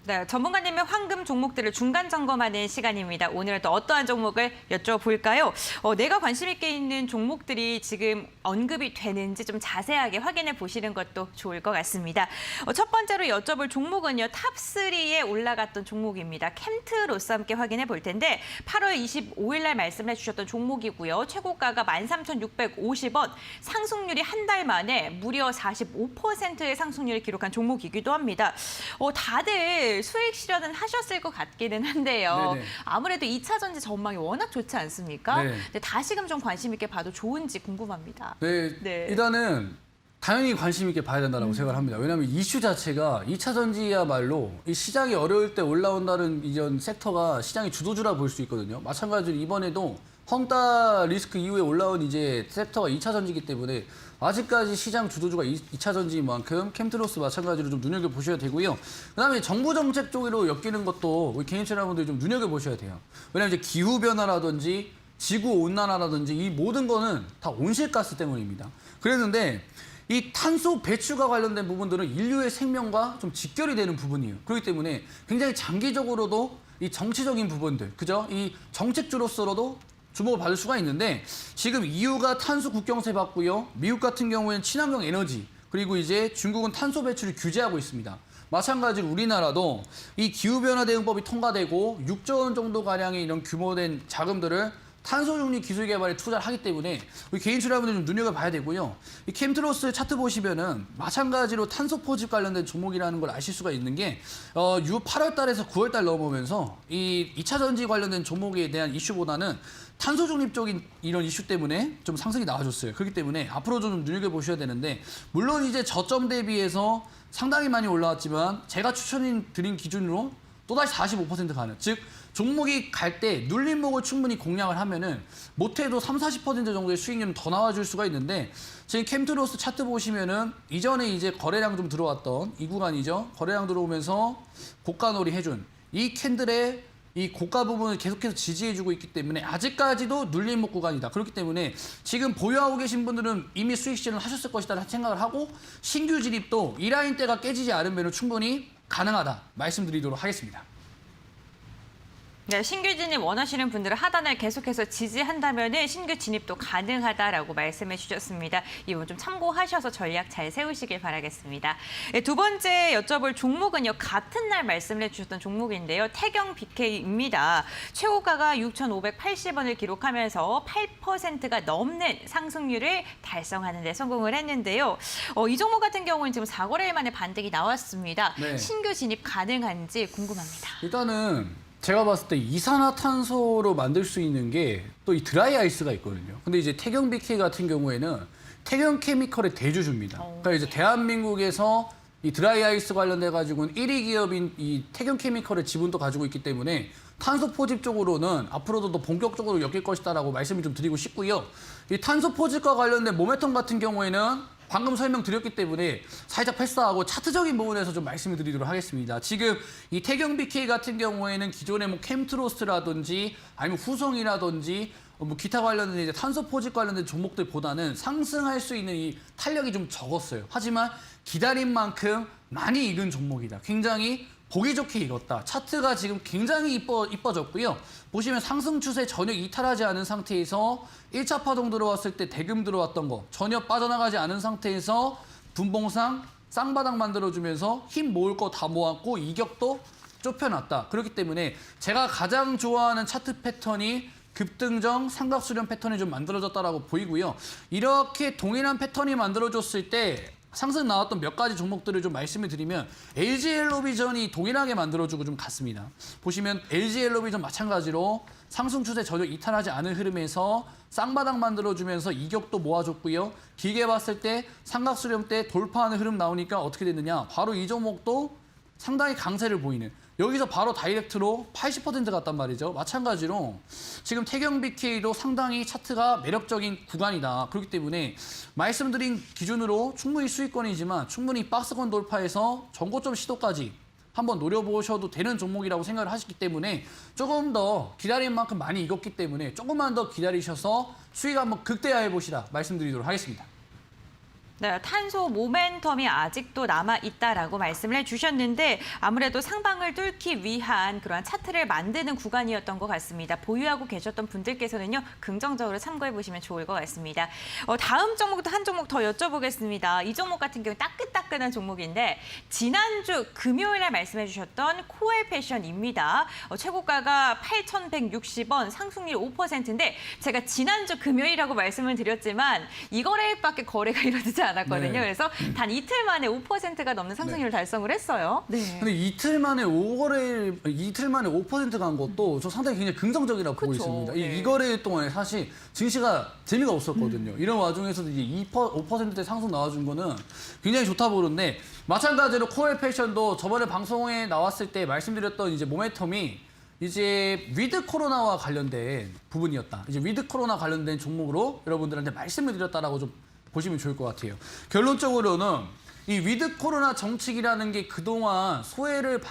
네, 전문가님의 황금 종목들을 중간 점검하는 시간입니다. 오늘은 또 어떠한 종목을 여쭤볼까요? 내가 관심 있게 있는 종목들이 지금 언급이 되는지 좀 자세하게 확인해 보시는 것도 좋을 것 같습니다. 첫 번째로 여쭤볼 종목은요, 탑3에 올라갔던 종목입니다. 캠트로스 함께 확인해 볼 텐데 8월 25일 날 말씀해 주셨던 종목이고요. 최고가가 13,650원, 상승률이 한 달 만에 무려 45%의 상승률을 기록한 종목이기도 합니다. 다들 수익 실현은 하셨을 것 같기는 한데요. 네네. 아무래도 2차 전지 전망이 워낙 좋지 않습니까? 네. 근데 다시금 좀 관심 있게 봐도 좋은지 궁금합니다. 네, 일단은 당연히 관심 있게 봐야 된다고 생각을 합니다. 왜냐하면 이슈 자체가 2차 전지야말로 이 시장이 어려울 때 올라온다는 이전 섹터가 시장의 주도주라 볼 수 있거든요. 마찬가지로 이번에도 헝다 리스크 이후에 올라온 이제 섹터가 2차 전지이기 때문에 아직까지 시장 주도주가 2차 전지만큼 캠트로스 마찬가지로 좀 눈여겨보셔야 되고요. 그다음에 정부 정책 쪽으로 엮이는 것도 우리 개인 투자자분들이 좀 눈여겨보셔야 돼요. 왜냐하면 이제 기후변화라든지 지구온난화라든지 이 모든 거는 다 온실가스 때문입니다. 그랬는데 이 탄소 배출과 관련된 부분들은 인류의 생명과 좀 직결이 되는 부분이에요. 그렇기 때문에 굉장히 장기적으로도 이 정치적인 부분들, 그죠? 이 정책주로서로도 주목을 받을 수가 있는데 지금 EU가 탄소 국경세 받고요. 미국 같은 경우에는 친환경 에너지, 그리고 이제 중국은 탄소 배출을 규제하고 있습니다. 마찬가지로 우리나라도 이 기후변화 대응법이 통과되고 6조 원 정도 가량의 이런 규모된 자금들을 탄소 중립 기술 개발에 투자를 하기 때문에 우리 개인 투자자분들 좀 눈여겨봐야 되고요. 이 캠트로스 차트 보시면은 마찬가지로 탄소 포집 관련된 종목이라는 걸 아실 수가 있는 게 8월 달에서 9월 달 넘어오면서 이 2차 전지 관련된 종목에 대한 이슈보다는 탄소 중립 쪽인 이런 이슈 때문에 좀 상승이 나와줬어요. 그렇기 때문에 앞으로도 좀 눈여겨보셔야 되는데 물론 이제 저점 대비해서 상당히 많이 올라왔지만 제가 추천드린 기준으로 또다시 45% 가는, 즉 종목이 갈 때 눌림목을 충분히 공략을 하면은 못해도 30, 40% 정도의 수익률은 더 나와줄 수가 있는데 지금 캠트로스 차트 보시면은 이전에 이제 거래량 좀 들어왔던 이 구간이죠. 거래량 들어오면서 고가놀이 해준 이 캔들의 이 고가 부분을 계속해서 지지해주고 있기 때문에 아직까지도 눌림목 구간이다. 그렇기 때문에 지금 보유하고 계신 분들은 이미 수익 실현을 하셨을 것이다 생각을 하고 신규 진입도 이 라인대가 깨지지 않으면 충분히 가능하다 말씀드리도록 하겠습니다. 네, 신규 진입 원하시는 분들은 하단을 계속해서 지지한다면 신규 진입도 가능하다라고 말씀해 주셨습니다. 이 부분 좀 참고하셔서 전략 잘 세우시길 바라겠습니다. 네, 두 번째 여쭤볼 종목은요. 같은 날 말씀해 주셨던 종목인데요. 태경 BK입니다. 최고가가 6,580원을 기록하면서 8%가 넘는 상승률을 달성하는 데 성공을 했는데요. 이 종목 같은 경우는 지금 4거래일 만에 반등이 나왔습니다. 네. 신규 진입 가능한지 궁금합니다. 일단은 제가 봤을 때 이산화탄소로 만들 수 있는 게 또 이 드라이 아이스가 있거든요. 근데 이제 태경 BK 같은 경우에는 태경 케미컬의 대주주입니다. 그러니까 이제 대한민국에서 이 드라이 아이스 관련돼 가지고는 1위 기업인 이 태경 케미컬의 지분도 가지고 있기 때문에 탄소 포집 쪽으로는 앞으로도 더 본격적으로 엮일 것이다라고 말씀을 좀 드리고 싶고요. 이 탄소 포집과 관련된 모멘텀 같은 경우에는 방금 설명드렸기 때문에 살짝 패스하고 차트적인 부분에서 좀 말씀을 드리도록 하겠습니다. 지금 이 태경 BK 같은 경우에는 기존에 뭐 캠트로스라든지 아니면 후성이라든지 뭐 기타 관련된 이제 탄소 포집 관련된 종목들보다는 상승할 수 있는 이 탄력이 좀 적었어요. 하지만 기다린 만큼 많이 익은 종목이다. 굉장히 보기 좋게 익었다. 차트가 지금 굉장히 이뻐졌고요. 보시면 상승 추세 전혀 이탈하지 않은 상태에서 1차 파동 들어왔을 때 대금 들어왔던 거 전혀 빠져나가지 않은 상태에서 분봉상 쌍바닥 만들어주면서 힘 모을 거 다 모았고 이격도 좁혀놨다. 그렇기 때문에 제가 가장 좋아하는 차트 패턴이 급등정 삼각수렴 패턴이 좀 만들어졌다라고 보이고요. 이렇게 동일한 패턴이 만들어졌을 때 상승 나왔던 몇 가지 종목들을 좀 말씀을 드리면 LG엘로비전이 동일하게 만들어주고 좀 같습니다. 보시면 LG엘로비전 마찬가지로 상승 추세 전혀 이탈하지 않은 흐름에서 쌍바닥 만들어주면서 이격도 모아줬고요. 길게 봤을 때 삼각수렴 때 돌파하는 흐름 나오니까 어떻게 됐느냐. 바로 이 종목도 상당히 강세를 보이는, 여기서 바로 다이렉트로 80% 갔단 말이죠. 마찬가지로 지금 태경 BK도 상당히 차트가 매력적인 구간이다. 그렇기 때문에 말씀드린 기준으로 충분히 수익권이지만 충분히 박스권 돌파해서 전고점 시도까지 한번 노려보셔도 되는 종목이라고 생각을 하시기 때문에 조금 더 기다린 만큼 많이 익었기 때문에 조금만 더 기다리셔서 수익 한번 극대화해 보시라 말씀드리도록 하겠습니다. 네, 탄소 모멘텀이 아직도 남아있다라고 말씀을 해주셨는데 아무래도 상방을 뚫기 위한 그러한 차트를 만드는 구간이었던 것 같습니다. 보유하고 계셨던 분들께서는요, 긍정적으로 참고해보시면 좋을 것 같습니다. 다음 종목도 한 종목 더 여쭤보겠습니다. 이 종목 같은 경우 따끈따끈한 종목인데 지난주 금요일에 말씀해주셨던 코엘 패션입니다. 최고가가 8,160원, 상승률 5%인데 제가 지난주 금요일이라고 말씀을 드렸지만 이 거래일밖에 거래가 이루어지지 않았거든요. 네. 그래서 단 이틀 만에 5%가 넘는 상승률을 달성을 했어요. 네. 근데 이틀 만에 5%가 한 것도 저 상당히 굉장히 긍정적이라고 보고 그쵸. 있습니다. 네. 이 거래일 동안에 사실 증시가 재미가 없었거든요. 이런 와중에서도 이제 5%대 상승 나와준 거는 굉장히 좋다 보는데 마찬가지로 코엘 패션도 저번에 방송에 나왔을 때 말씀드렸던 이제 모멘텀이 이제 위드 코로나와 관련된 부분이었다. 이제 위드 코로나 관련된 종목으로 여러분들한테 말씀을 드렸다라고 좀 보시면 좋을 것 같아요. 결론적으로는 이 위드 코로나 정책이라는 게 그동안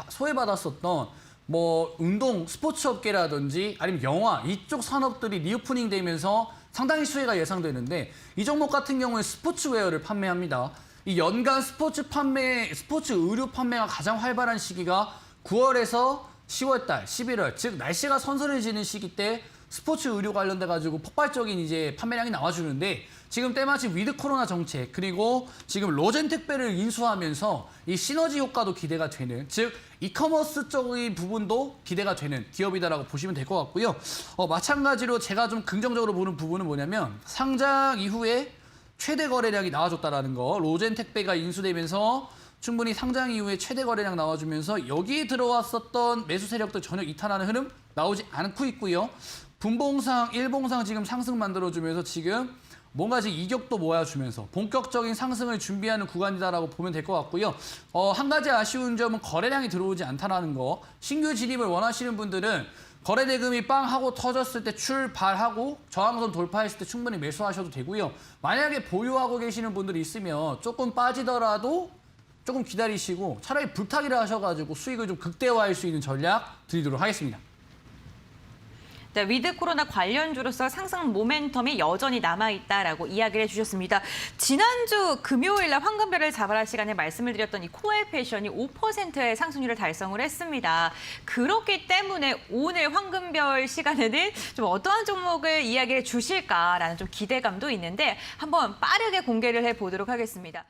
소외받았었던 뭐 운동, 스포츠 업계라든지 아니면 영화 이쪽 산업들이 리오프닝 되면서 상당히 수혜가 예상되는데 이 종목 같은 경우에 스포츠웨어를 판매합니다. 이 연간 스포츠 의류 판매가 가장 활발한 시기가 9월에서 10월달, 11월, 즉 날씨가 선선해지는 시기 때 스포츠 의류 관련돼 가지고 폭발적인 이제 판매량이 나와주는데 지금 때마침 위드 코로나 정책 그리고 지금 로젠 택배를 인수하면서 이 시너지 효과도 기대가 되는 즉 이커머스 쪽의 부분도 기대가 되는 기업이다라고 보시면 될 것 같고요. 마찬가지로 제가 좀 긍정적으로 보는 부분은 뭐냐면 상장 이후에 최대 거래량이 나와줬다라는 거. 로젠 택배가 인수되면서 충분히 상장 이후에 최대 거래량 나와주면서 여기에 들어왔었던 매수 세력들 전혀 이탈하는 흐름 나오지 않고 있고요. 분봉상, 일봉상 지금 상승 만들어주면서 지금 뭔가 지금 이격도 모아주면서 본격적인 상승을 준비하는 구간이다라고 보면 될 것 같고요. 한 가지 아쉬운 점은 거래량이 들어오지 않다라는 거. 신규 진입을 원하시는 분들은 거래 대금이 빵 하고 터졌을 때 출발하고 저항선 돌파했을 때 충분히 매수하셔도 되고요. 만약에 보유하고 계시는 분들이 있으면 조금 빠지더라도 조금 기다리시고 차라리 불타기를 하셔가지고 수익을 좀 극대화할 수 있는 전략 드리도록 하겠습니다. 네, 위드 코로나 관련주로서 상승 모멘텀이 여전히 남아있다라고 이야기를 해주셨습니다. 지난주 금요일 날 황금별을 잡아라 시간에 말씀을 드렸던 이 코엘 패션이 5%의 상승률을 달성을 했습니다. 그렇기 때문에 오늘 황금별 시간에는 좀 어떠한 종목을 이야기해 주실까라는 좀 기대감도 있는데 한번 빠르게 공개를 해보도록 하겠습니다.